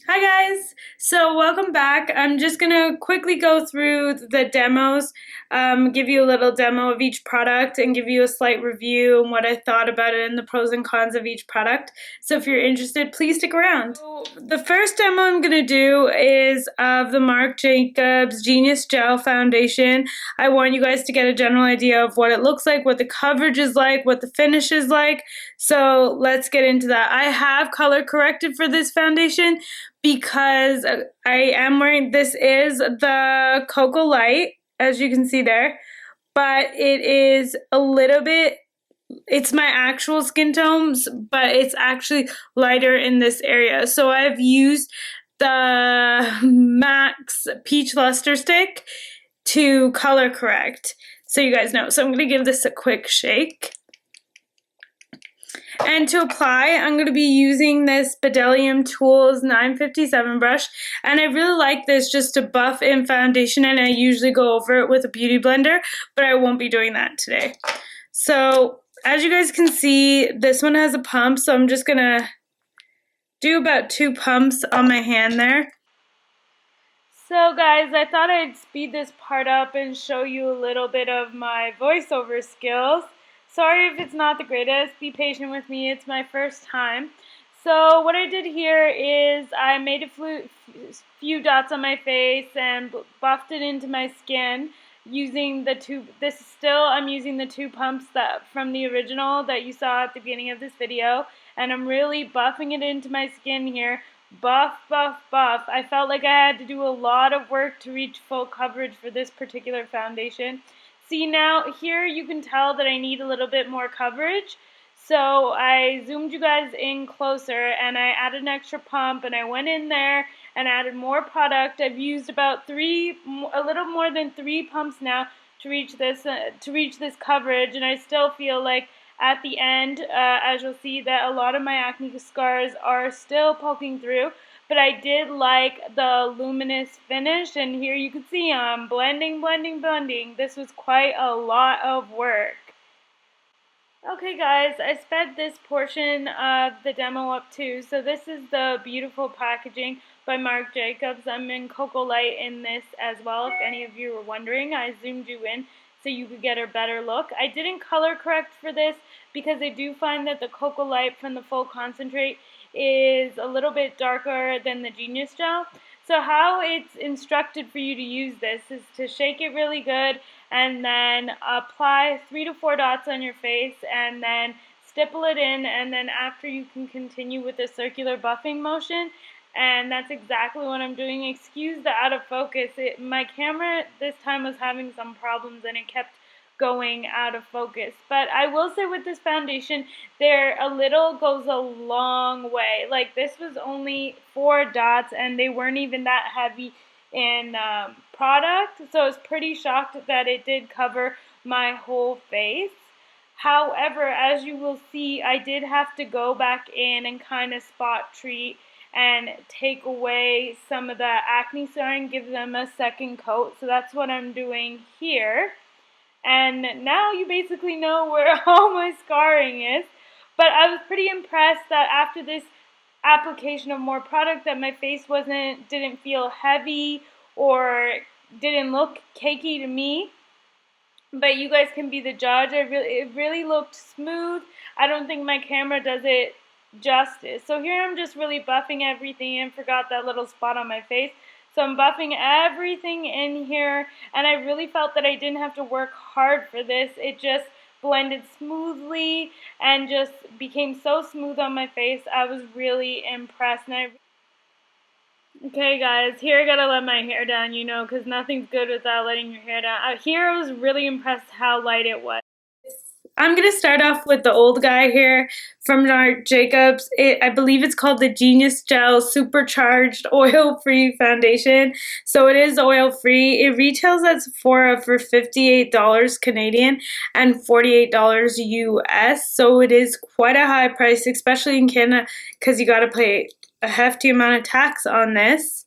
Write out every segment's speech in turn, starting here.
Hi guys! So welcome back. I'm just gonna quickly go through the demos, give you a little demo of each product and give you a slight review and what I thought about it and the pros and cons of each product. So if you're interested, please stick around. So the first demo I'm gonna do is of the Marc Jacobs Genius Gel Foundation. I want you guys to get a general idea of what it looks like, what the coverage is like, what the finish is like. So let's get into that. I have color corrected for this foundation because I am wearing, this is the Cocoa Light, as you can see there, but it is a little bit, it's my actual skin tones, but it's actually lighter in this area. So I've used the Max Peach Luster Stick to color correct, so you guys know. So I'm going to give this a quick shake. And to apply, I'm going to be using this Bedelium Tools 957 brush. And I really like this just to buff in foundation, and I usually go over it with a beauty blender, but I won't be doing that today. So as you guys can see, this one has a pump, so I'm just going to do about 2 pumps on my hand there. So guys, I thought I'd speed this part up and show you a little bit of my voiceover skills. Sorry if it's not the greatest, be patient with me, it's my first time. So what I did here is I made a few dots on my face and buffed it into my skin using the two, I'm using the 2 pumps that from the original that you saw at the beginning of this video, and I'm really buffing it into my skin here. Buff, buff, buff. I felt like I had to do a lot of work to reach full coverage for this particular foundation. See, now here you can tell that I need a little bit more coverage, so I zoomed you guys in closer and I added an extra pump and I went in there and added more product. I've used about a little more than 3 pumps now to reach this coverage, and I still feel like at the end, as you'll see, that a lot of my acne scars are still poking through. But I did like the luminous finish, and here you can see I'm blending, blending, blending. This was quite a lot of work. Okay guys, I sped this portion of the demo up too. So this is the beautiful packaging by Marc Jacobs. I'm in Cocoa Light in this as well, if any of you were wondering. I zoomed you in so you could get a better look. I didn't color correct for this because I do find that the Cocoa Light from the full concentrate is a little bit darker than the Genius Gel. So how it's instructed for you to use this is to shake it really good and then apply 3 to 4 dots on your face and then stipple it in, and then after you can continue with the circular buffing motion. And that's exactly what I'm doing. Excuse the out of focus. My camera this time was having some problems and it kept going out of focus. But I will say with this foundation, a little goes a long way. Like this was only 4 dots and they weren't even that heavy in product. So I was pretty shocked that it did cover my whole face. However, as you will see, I did have to go back in and kind of spot treat and take away some of the acne scarring, give them a second coat. So that's what I'm doing here. And now you basically know where all my scarring is. But I was pretty impressed that after this application of more product that my face didn't feel heavy or didn't look cakey to me. But you guys can be the judge. It really looked smooth. I don't think my camera does it justice. So here I'm just really buffing everything and forgot that little spot on my face. So I'm buffing everything in here, and I really felt that I didn't have to work hard for this. It just blended smoothly and just became so smooth on my face. I was really impressed. Okay guys, here I gotta let my hair down, you know, because nothing's good without letting your hair down. Here I was really impressed how light it was. I'm going to start off with the old guy here from Marc Jacobs. I believe it's called the Genius Gel Supercharged Oil-Free Foundation. So it is oil-free. It retails at Sephora for $58 Canadian and $48 US. So it is quite a high price, especially in Canada, because you got to pay a hefty amount of tax on this.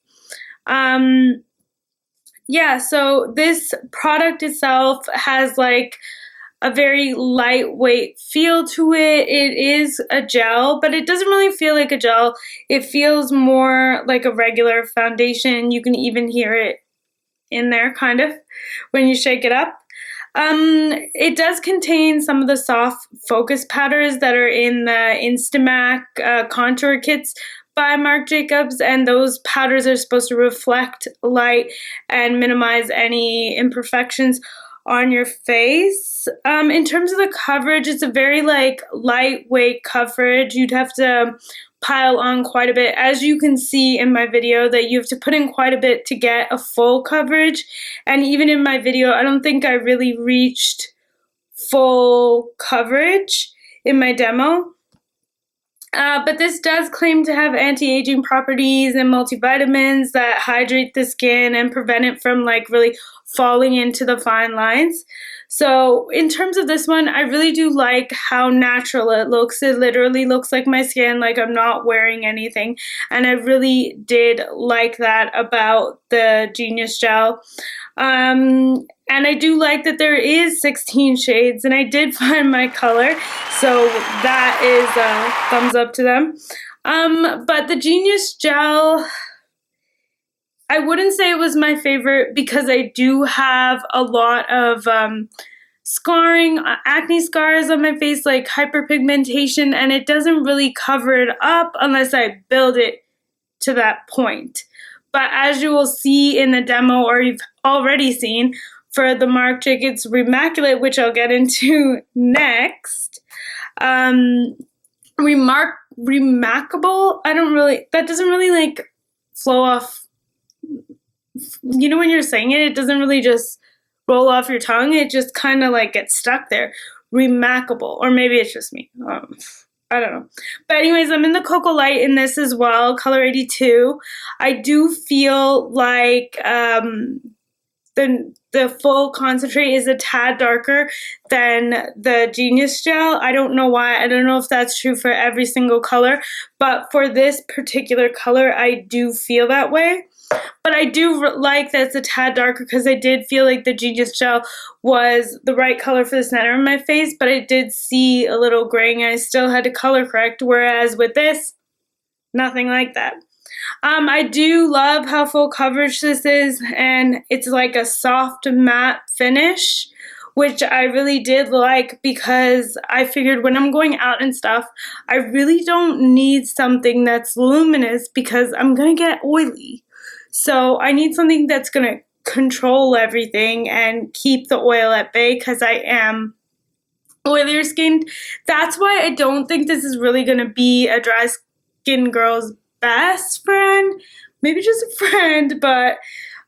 Yeah, so this product itself has like a very lightweight feel to it. It is a gel, but it doesn't really feel like a gel. It feels more like a regular foundation. You can even hear it in there kind of when you shake it up. It does contain some of the soft focus powders that are in the Instamac contour kits by Marc Jacobs, and those powders are supposed to reflect light and minimize any imperfections on your face. In terms of the coverage, it's a very like lightweight coverage. You'd have to pile on quite a bit, as you can see in my video, that you have to put in quite a bit to get a full coverage. And even in my video, I don't think I really reached full coverage in my demo. But this does claim to have anti-aging properties and multivitamins that hydrate the skin and prevent it from like really falling into the fine lines. So in terms of this one, I really do like how natural it looks. It literally looks like my skin, like I'm not wearing anything. And I really did like that about the Genius Gel. And I do like that there is 16 shades, and I did find my color, so that is a thumbs up to them. But the Genius Gel, I wouldn't say it was my favorite because I do have a lot of scarring, acne scars on my face, like hyperpigmentation, and it doesn't really cover it up unless I build it to that point. But as you will see in the demo, or you've already seen, for the Marc Jacobs Remarkable, which I'll get into next, Remarkable, that doesn't really like flow off. You know, when you're saying it, it doesn't really just roll off your tongue. It just kind of like gets stuck there. Remarkable, or maybe it's just me. I don't know. But anyways, I'm in the Cocoa Light in this as well, color 82. I do feel like the full concentrate is a tad darker than the Genius Gel. I don't know why. I don't know if that's true for every single color, but for this particular color, I do feel that way. But I do like that it's a tad darker because I did feel like the Genius Gel was the right color for the center of my face, but I did see a little graying and I still had to color correct, whereas with this, nothing like that. I do love how full coverage this is, and it's like a soft matte finish, which I really did like because I figured when I'm going out and stuff, I really don't need something that's luminous because I'm going to get oily. So I need something that's going to control everything and keep the oil at bay because I am oilier skinned. That's why I don't think this is really going to be a dry skin girl's best friend, maybe just a friend, but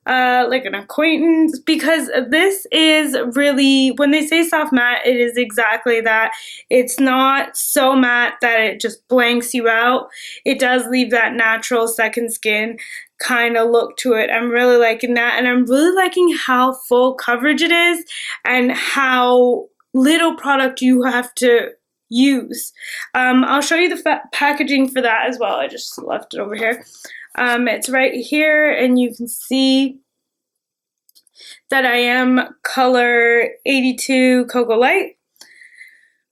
like an acquaintance, because this is really, when they say soft matte, it is exactly that. It's not so matte that it just blanks you out. It does leave that natural second skin kind of look to it. I'm really liking that, and I'm really liking how full coverage it is and how little product you have to use. I'll show you the packaging for that as well. I just left it over here. It's right here, and you can see that I am color 82 Cocoa Light.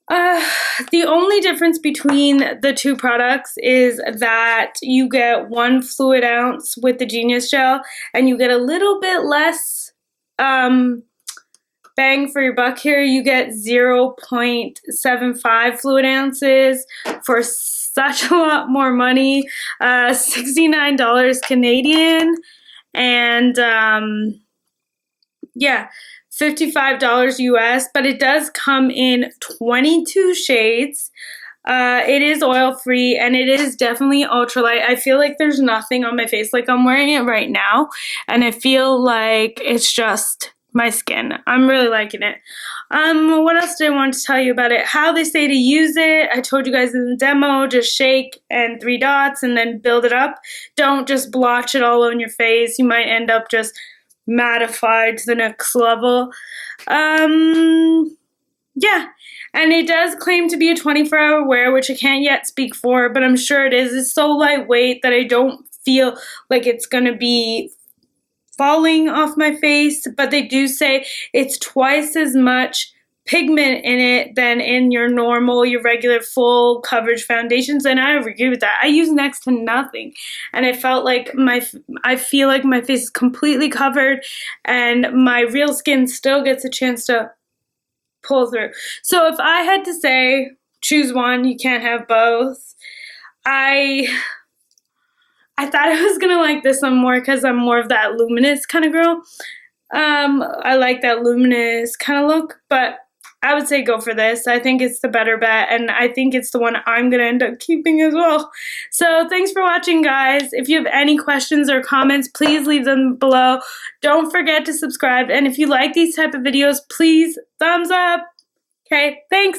The only difference between the two products is that you get 1 fluid ounce with the Genius Gel, and you get a little bit less bang for your buck here. You get 0.75 fluid ounces for such a lot more money, $69 Canadian, and yeah, $55 US, but it does come in 22 shades. It is oil-free, and it is definitely ultralight. I feel like there's nothing on my face. Like, I'm wearing it right now, and I feel like it's just my skin. I'm really liking it. What else did I want to tell you about it? How they say to use it. I told you guys in the demo, just shake and 3 dots and then build it up. Don't just blotch it all on your face. You might end up just mattified to the next level. Yeah, and it does claim to be a 24-hour wear, which I can't yet speak for, but I'm sure it is. It's so lightweight that I don't feel like it's gonna be falling off my face, but they do say it's twice as much pigment in it than in your regular full coverage foundations, and I agree with that. I use next to nothing, and I felt like I feel like my face is completely covered, and my real skin still gets a chance to pull through. So if I had to say, choose one, you can't have both. I thought I was gonna like this one more because I'm more of that luminous kind of girl. I like that luminous kind of look, but I would say go for this. I think it's the better bet, and I think it's the one I'm going to end up keeping as well. So thanks for watching, guys. If you have any questions or comments, please leave them below. Don't forget to subscribe, and if you like these type of videos, please thumbs up. Okay, thanks.